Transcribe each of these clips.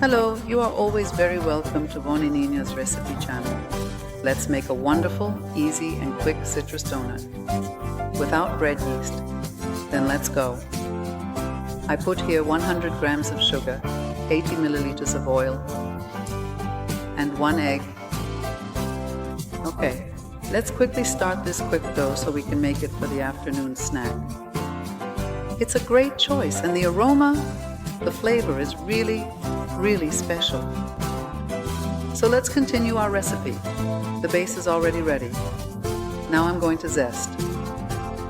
Hello, you are always very welcome to Nina's recipe channel. Let's make a wonderful, easy and quick citrus donut without bread yeast. Then let's go. I put here 100 grams of sugar, 80 milliliters of oil and 1 egg. Okay, let's quickly start this quick dough so we can make it for the afternoon snack. It's a great choice and the aroma, the flavor is really special. So let's continue our recipe. The base is already ready. Now I'm going to zest.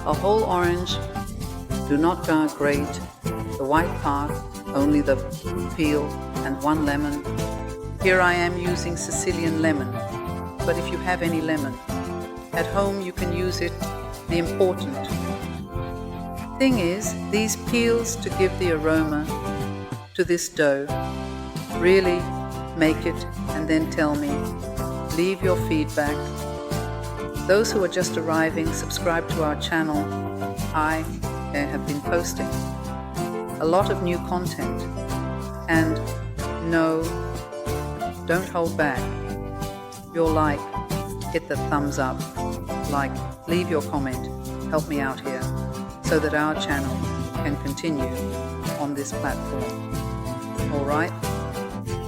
A whole orange, do not grate, the white part, only the peel, and 1 lemon. Here I am using Sicilian lemon, but if you have any lemon at home you can use it. The important thing is these peels to give the aroma to this dough. Really make it and then tell me. Leave your feedback. Those who are just arriving, subscribe to our channel. I have been posting a lot of new content, and no, don't hold back. Your like, hit the thumbs up, like, leave your comment, help me out here so that our channel can continue on this platform. All right.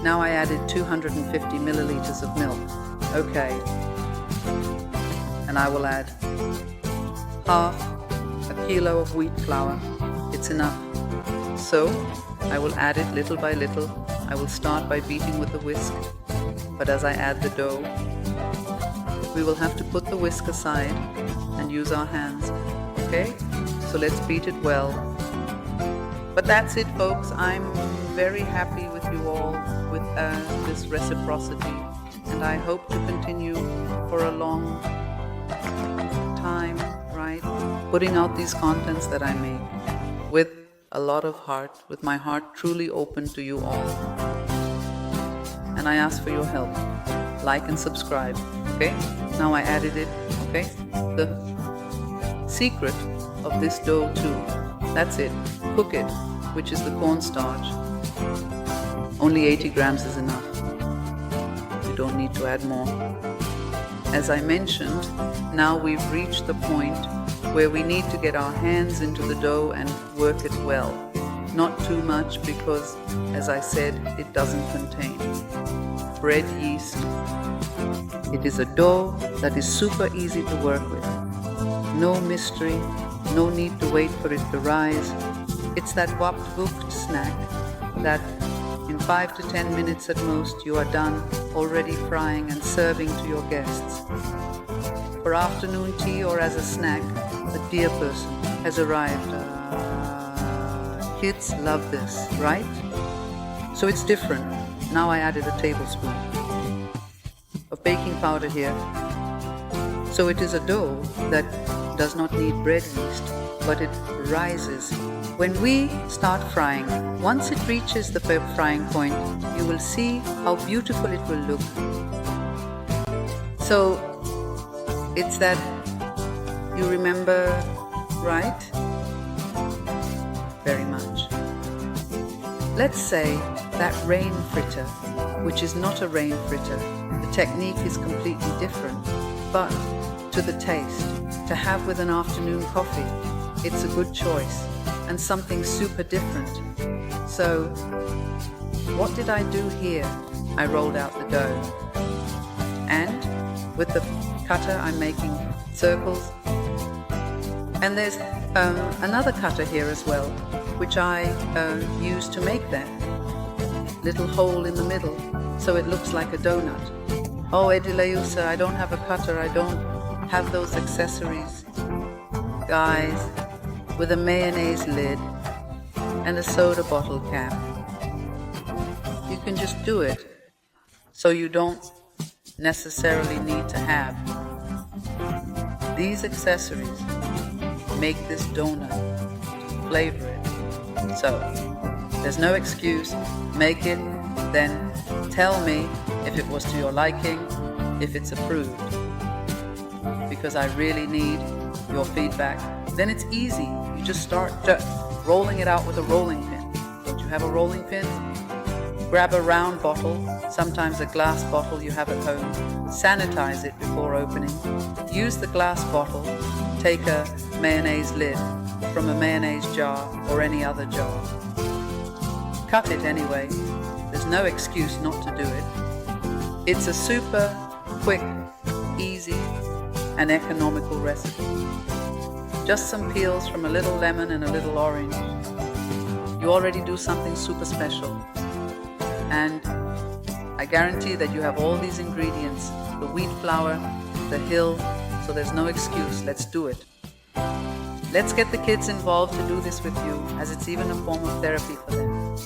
Now I added 250 milliliters of milk. Okay. And I will add half a kilo of wheat flour. It's enough. So I will add it little by little. I will start by beating with the whisk. But as I add the dough, we will have to put the whisk aside and use our hands. Okay? So let's beat it well. But that's it, folks. I'm very happy with you all with this reciprocity, and I hope to continue for a long time, right? Putting out these contents that I make with a lot of heart, with my heart truly open to you all. And I ask for your help. Like and subscribe, okay? Now I added it, okay? The secret of this dough too, that's it. Cook it, which is the cornstarch. Only 80 grams is enough. You don't need to add more. As I mentioned, now we've reached the point where we need to get our hands into the dough and work it well. Not too much because, as I said, it doesn't contain bread yeast. It is a dough that is super easy to work with. No mystery, no need to wait for it to rise. It's that wap-wooked snack that in 5 to 10 minutes at most you are done, already frying and serving to your guests. For afternoon tea or as a snack, a dear person has arrived. Kids love this, right? So it's different. Now I added a tablespoon of baking powder here. So it is a dough that does not need bread yeast, but it rises. When we start frying, once it reaches the frying point, you will see how beautiful it will look. So it's that you remember, right? Very much. Let's say that rain fritter, which is not a rain fritter, the technique is completely different, but to the taste, to have with an afternoon coffee, it's a good choice. And something super different. So what did I do here? I rolled out the dough, and with the cutter I'm making circles, and there's another cutter here as well, which I use to make that little hole in the middle so it looks like a donut. Oh, Edileusa, I don't have a cutter, I don't have those accessories. Guys, with a mayonnaise lid and a soda bottle cap. You can just do it, so you don't necessarily need to have these accessories. Make this donut, flavor it. So, there's no excuse, make it, then tell me if it was to your liking, if it's approved. Because I really need your feedback. Then it's easy. You just start rolling it out with a rolling pin. Don't you have a rolling pin? Grab a round bottle, sometimes a glass bottle you have at home. Sanitize it before opening. Use the glass bottle. Take a mayonnaise lid from a mayonnaise jar or any other jar. Cut it anyway. There's no excuse not to do it. It's a super quick, easy, and economical recipe. Just some peels from a little lemon and a little orange. You already do something super special. And I guarantee that you have all these ingredients, the wheat flour, the hill, so there's no excuse. Let's do it. Let's get the kids involved to do this with you, as it's even a form of therapy for them.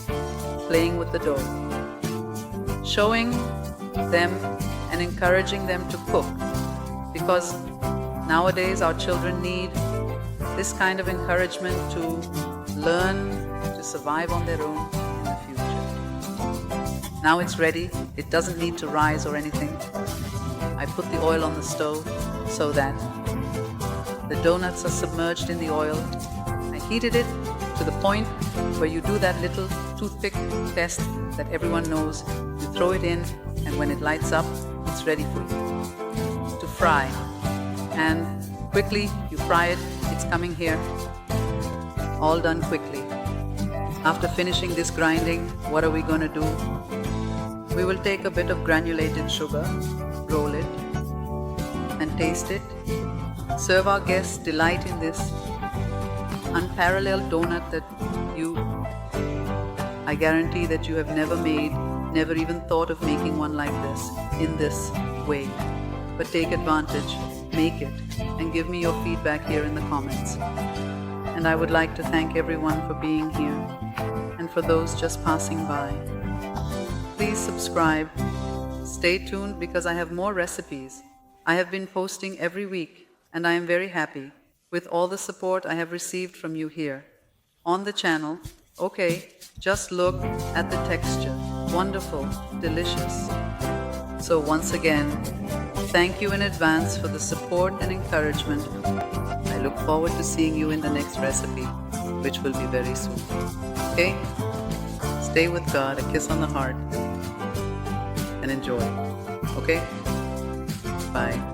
Playing with the dough. Showing them and encouraging them to cook, because nowadays our children need this kind of encouragement to learn to survive on their own in the future. Now it's ready. It doesn't need to rise or anything. I put the oil on the stove so that the donuts are submerged in the oil. I heated it to the point where you do that little toothpick test that everyone knows. You throw it in, and when it lights up, it's ready for you to fry. And quickly you fry it. It's coming here. All done quickly. After finishing this grinding, what are we going to do? We will take a bit of granulated sugar, roll it, and taste it. Serve our guests delight in this unparalleled donut that I guarantee that you have never made, never even thought of making one like this, in this way. But take advantage, make it, and give me your feedback here in the comments. And I would like to thank everyone for being here, and for those just passing by. Please subscribe. Stay tuned because I have more recipes. I have been posting every week, and I am very happy with all the support I have received from you here on the channel. Okay, just look at the texture. Wonderful, delicious. So once again, thank you in advance for the support and encouragement. I look forward to seeing you in the next recipe, which will be very soon. Okay? Stay with God, a kiss on the heart, and enjoy. Okay? Bye.